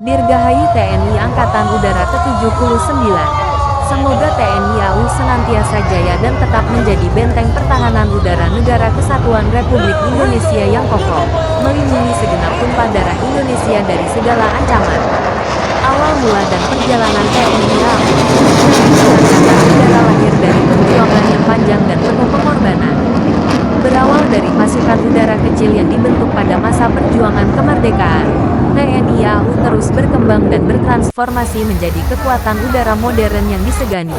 Dirgahayu TNI Angkatan Udara ke-79. Semoga TNI AU senantiasa jaya dan tetap menjadi benteng pertahanan udara negara kesatuan Republik Indonesia yang kokoh, melindungi segenap tumpah darah Indonesia dari segala ancaman. Awal mula dan perjalanan TNI AU. Angkatan Udara lahir dari perjuangan yang panjang dan penuh pengorbanan. Berawal dari pasukan udara kecil yang dibentuk pada masa perjuangan kemerdekaan, TNI AU terus berkembang dan bertransformasi menjadi kekuatan udara modern yang disegani.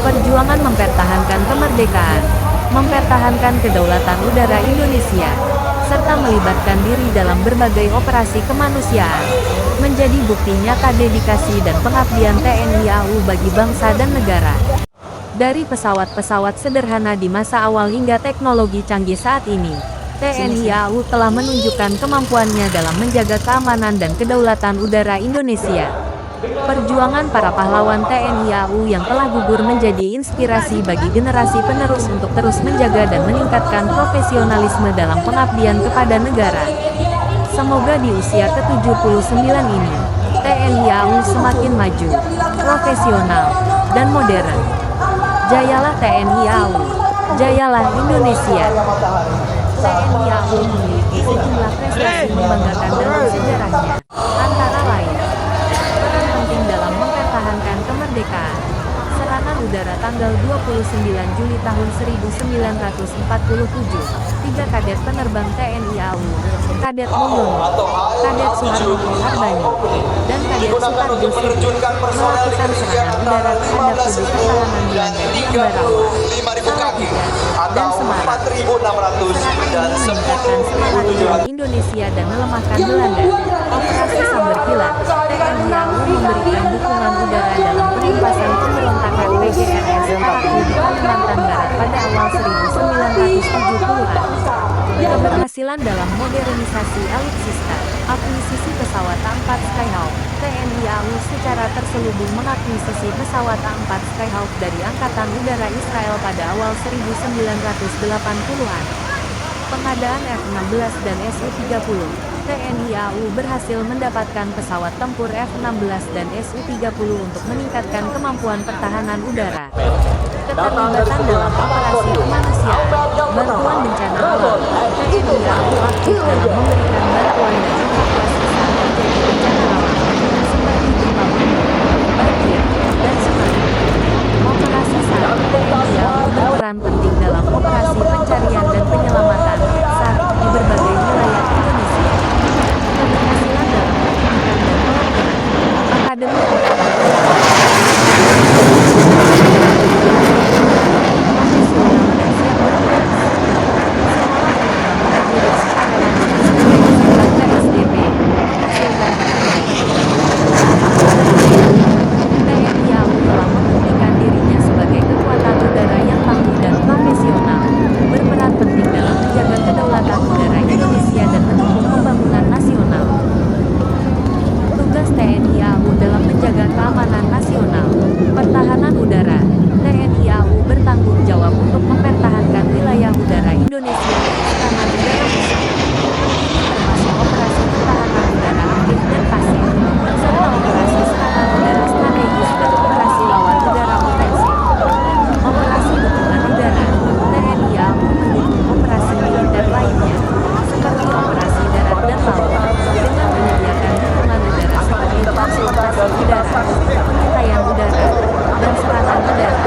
Perjuangan mempertahankan kemerdekaan, mempertahankan kedaulatan udara Indonesia, serta melibatkan diri dalam berbagai operasi kemanusiaan, menjadi bukti nyata dedikasi dan pengabdian TNI AU bagi bangsa dan negara. Dari pesawat-pesawat sederhana di masa awal hingga teknologi canggih saat ini, TNI AU telah menunjukkan kemampuannya dalam menjaga keamanan dan kedaulatan udara Indonesia. Perjuangan para pahlawan TNI AU yang telah gugur menjadi inspirasi bagi generasi penerus untuk terus menjaga dan meningkatkan profesionalisme dalam pengabdian kepada negara. Semoga di usia ke-79 ini, TNI AU semakin maju, profesional, dan modern. Jayalah TNI AU, jayalah Indonesia. TNI AU memiliki sejumlah prestasi membanggakan dalam sejarahnya, antara lain peran penting dalam mempertahankan kemerdekaan. Serangan udara tanggal 29 Juli tahun 1947, 3 kadet penerbang TNI AU, Kadet Mulyono, Kadet Suharto Harbani, dan Kadet Sutarjo Siti, melakukan serangan udara terhadap tubuh pertahanan Belanda di Ambarawa, Salatiga, dan Semarang. Serangan ini meningkatkan semangat TNI Indonesia dan melemahkan Belanda. Operasi Sambar Kilat, TNI AU memberikan dukungan udara dalam penumpasan pemberontakan PGRS Paraku di Kalimantan Barat pada awal 1970-an. Keberhasilan dalam modernisasi alutsista, akuisisi pesawat A4 Skyhawk, TNI AU secara terselubung mengakuisisi pesawat A4 Skyhawk dari Angkatan Udara Israel pada awal 1980-an. Pengadaan F-16 dan Su-30, TNI AU berhasil mendapatkan pesawat tempur F-16 dan Su-30 untuk meningkatkan kemampuan pertahanan udara. Keterlibatan dalam operasi kemanusiaan, bantuan bencana alam, TNI AU aktif dalam memberikan bantuan dan evakuasi saat terjadi bencana alam, seperti gempa bumi, banjir, dan tsunami. Operasi SAR, TNI AU berperan penting dalam operasi pencarian dan penyelamatan SAR di berbagai wilayah Indonesia. Keberhasilan dalam pendidikan dan pelatihan, Akademi TNI AU dalam menjaga keamanan nasional, pertahanan udara. TNI AU bertanggung jawab untuk mempertahankan wilayah udara Indonesia dari serangan udara musuh. Ini termasuk operasi pertahanan udara aktif dan pasif, serta operasi serangan udara strategis dan operasi lawan udara ofensif. Operasi dukungan udara, TNI AU mendukung operasi militer lainnya, seperti operasi darat dan laut, dengan menyediakan dukungan udara seperti transportasi udara, pengintaian udara, dan serangan udara.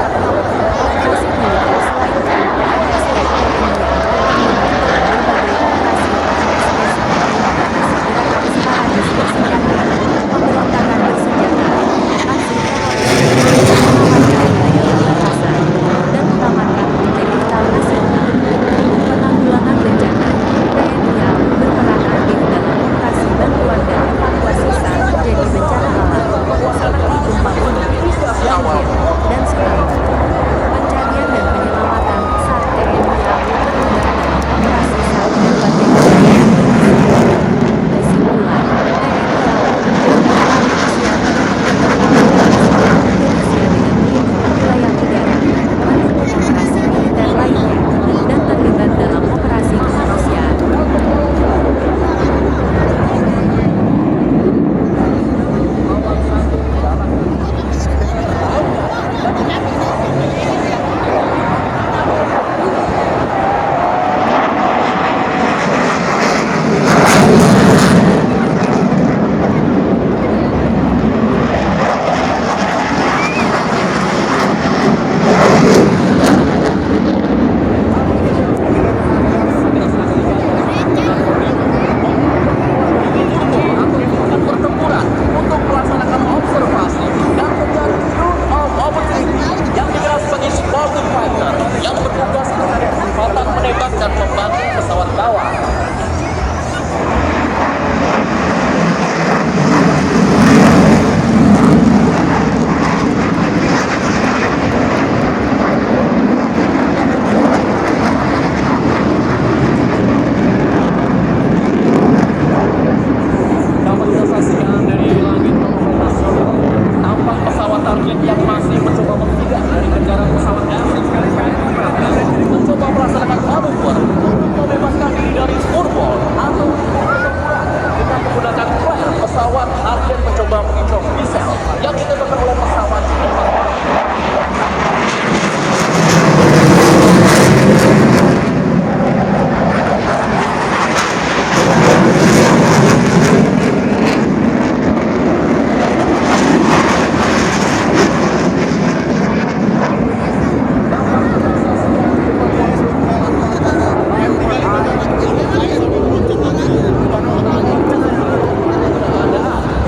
pesawat Arjen mencoba menginjak diesel yang ditembakkan oleh pesawat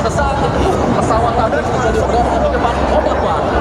sesaat itu pesawat Arjen menjadi berada di depan obat baru.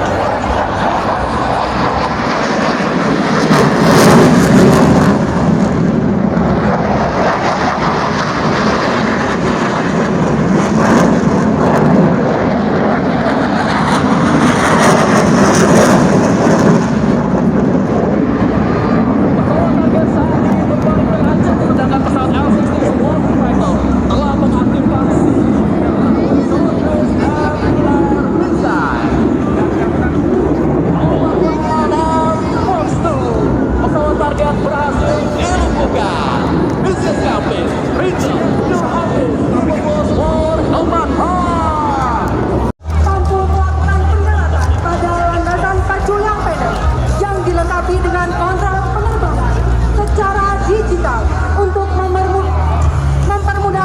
Mampu melakukan pendaratan pada landasan pacu yang pendek yang dilengkapi dengan kontrol penerbangan secara digital untuk mempermudah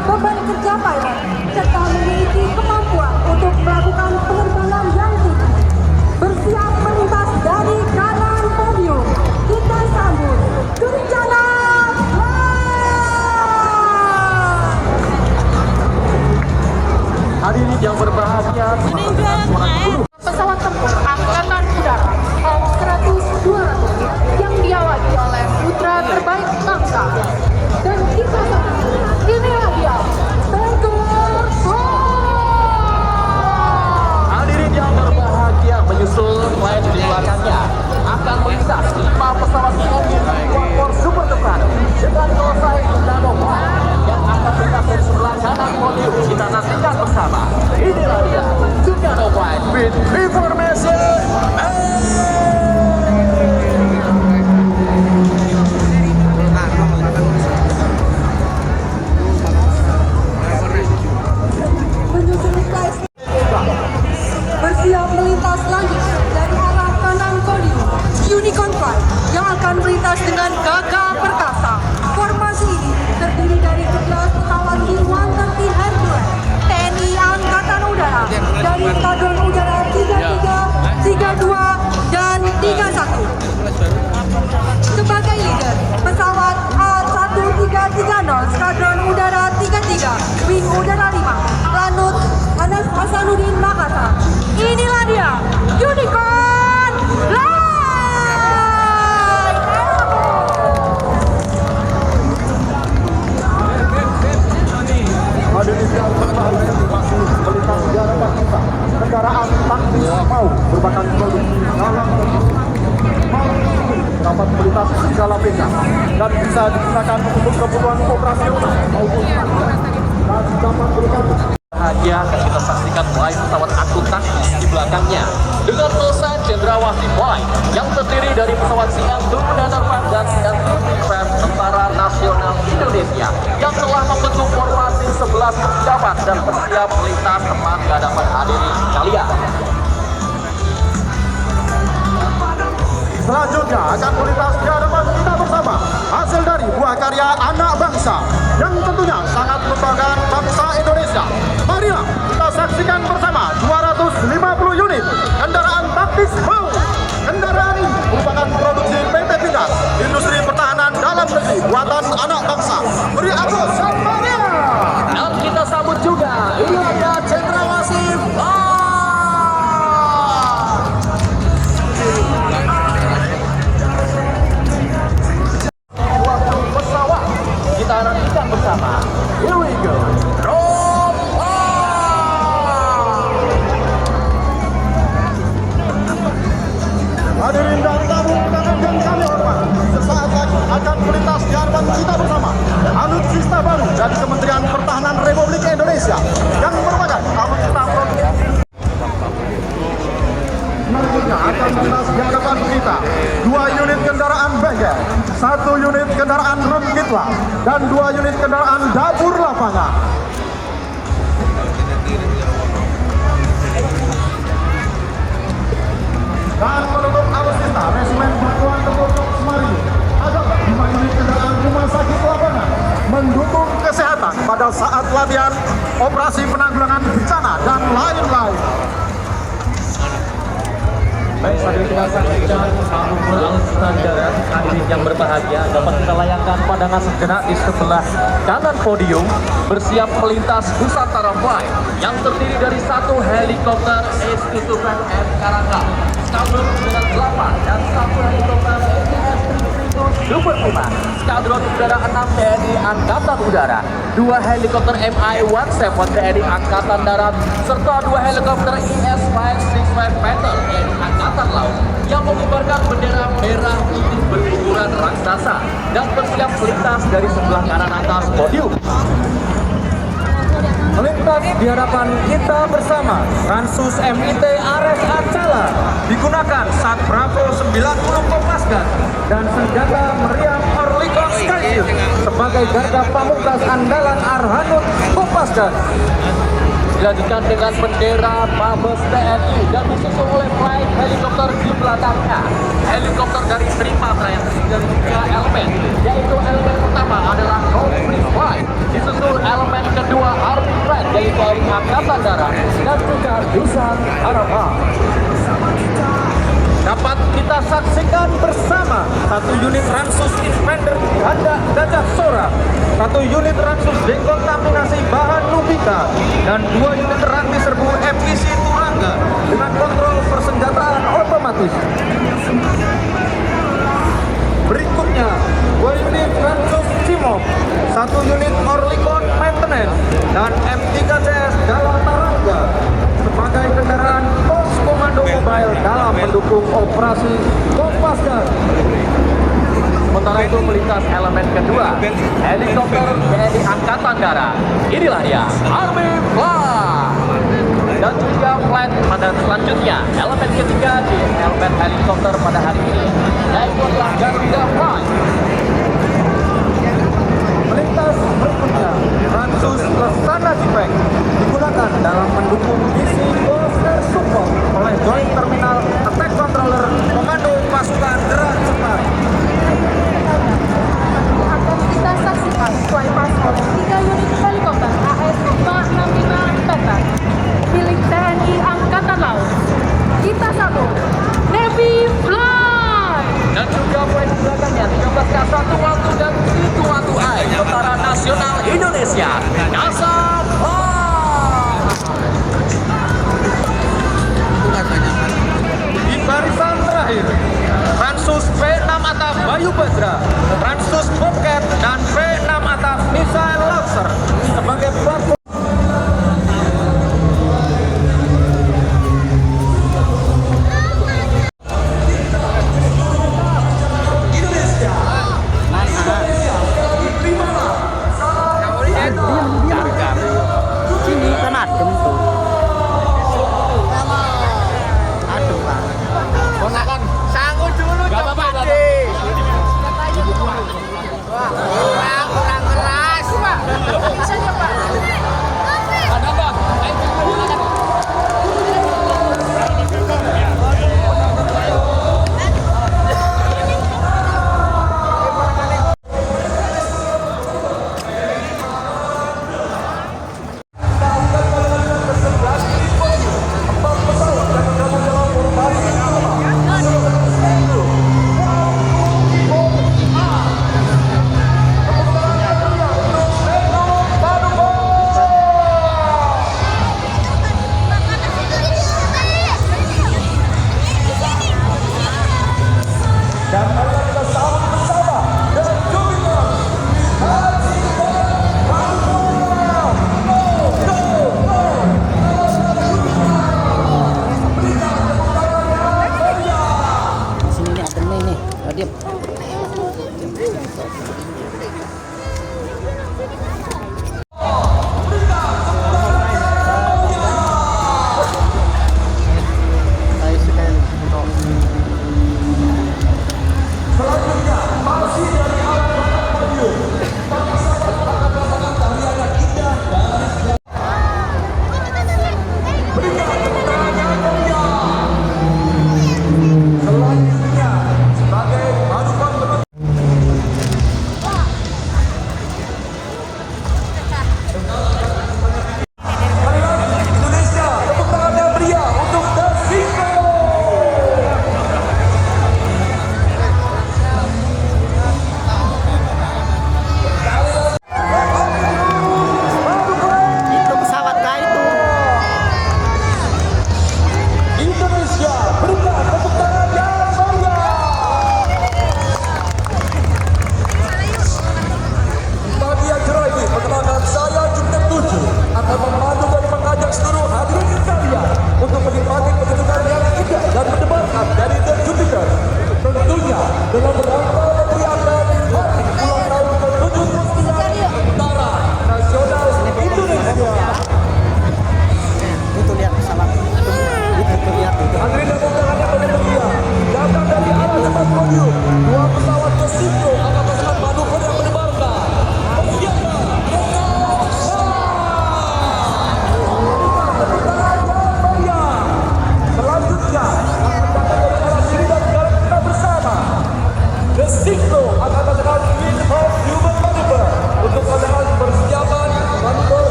beban kerja pilot serta memiliki kemampuan untuk melakukan penerbangan yang tinggi. Bersiap melintas dari kanan podium. Kita sambut Kencana Hadirin yang berbahagia, pesawat tempur Angkatan Udara F-100-200 yang diawaki oleh putra terbaik bangsa. Dan kita inilah dia, Tiger hadirin yang berbahagia, menyusul flight di belakangnya akan melintas 5 pesawat Boeing Super Super depan dengan selesai Nano yang akan melintas dari sebelah kanan podium. Kita nantikan bersama. Inilah dia, Nano White with information. menyusuri flight bersiap melintas lanjut dari arah kanan podium. Unicorn Flight yang akan melintas dengan gagah perkasa. Formasi ini terdiri dari 11 pesawat C-130 Hercules TNI Angkatan Udara dari Skadron Udara 33, 32, dan 31. Sebagai leader, pesawat A1330 Skadron Udara 33, Wing Udara 5, Lanut Anas Hasanuddin Makassar. Inilah dia, Unicorn Flight! Hadirin yang berbahagia, masih melintas di hadapan kita kendaraan taktis mau merupakan produksi dalam negeri. Dapat melintas di segala bidang dan bisa digunakan untuk kebutuhan operasional maupun dan dapat bergabung. Bahagia akan kita saksikan flight pesawat angkut taktis di belakangnya dengan pesan Cendrawasih Flight yang terdiri dari pesawat CM-2 Dadarpan dan CM-3 Tentara Nasional Indonesia yang telah membentuk formasi 11 pejabat dan bersiap melintas tepat di hadapan hadirin sekalian. Selanjutnya akan melintas di hadapan kita bersama hasil dari buah karya anak bangsa yang tentunya sangat membanggakan bangsa Indonesia. Marilah kita saksikan bersama 250 unit kendaraan taktis mau. Kendaraan ini merupakan produksi PT Pindad, industri pertahanan dalam negeri buatan anak bangsa. Beri aplaus semuanya. Dan kita sambut juga Ilham Cendrawasih Flight. Pesawat kita nantikan bersama. Here we go. Hadirin dan tamu undangan yang kami hormati, sesaat lagi akan melintas di hadapan kita bersama alutsista baru dari Kementerian Pertahanan Republik Indonesia yang merupakan alutsista produksi. Selanjutnya akan melintas di hadapan kita 2 unit kendaraan Beger, 1 unit kendaraan rem kitla, dan 2 unit kendaraan dapur lapangan. yang berbahagia, dapat kita layangkan pandangan sejenak di sebelah kanan podium bersiap melintas Nusantara Flight yang terdiri dari satu helikopter S-200M Karanga Skadron dengan 8 dan satu helikopter Super 5 Skadron Udara 6 TNI Angkatan Udara, 2 helikopter Mi-17 TNI Angkatan Darat, serta 2 helikopter IS-565 Panther TNI Angkatan Laut yang mengibarkan bendera merah putih berukuran raksasa dan bersiap melintas dari sebelah kanan atas podium. Melintas di hadapan kita bersama Ransus MIT Ares Acala digunakan Sat Bravo 90 Kopasgat dan senjata meriam Oerlikon Skyship sebagai garda pamungkas andalan Arhanud Kopasgat. Dilanjutkan dengan bendera Mabes TNI dan disusul oleh flight helikopter di belakangnya. Helikopter dari Trimatra yang terdiri dari 3 elemen, yaitu elemen pertama adalah Cold Freeze Flight, disusul elemen kedua Army Flight yaitu Angkatan Darat dan juga Dusan Harapan. Dapat kita saksikan bersama satu unit Ransus Invader Ganda Gajah Sora, satu unit Ransus dekontaminasi bahan Lubika, dan 2 unit ranti serbu FPC Turangga dengan kontrol persenjataan otomatis. Berikutnya 2 unit Ransus Cimok, satu unit Oerlikon Maintenance, dan M3CS Dalam Tarangga sebagai kendaraan pos komando mobile dalam mendukung operasi Kopasgat. Sementara itu melintas elemen kedua, helikopter TNI Angkatan Darat. Inilah dia, Army Flight. Dan juga flight pada selanjutnya, elemen ketiga di elemen helikopter pada hari ini, yaitu adalah Garuda Flight. Melintas berikutnya, Ransus Lesana Jipek digunakan dalam mendukung misi Ghoster Support oleh Joint Terminal Attack Controller Komando Pasukan Gerak Cepat. Akan kita saksikan flypast oleh 3 unit helikopter AS-465 Panther milik TNI Angkatan Laut. Kita sambut Navy Flight. dalam rangka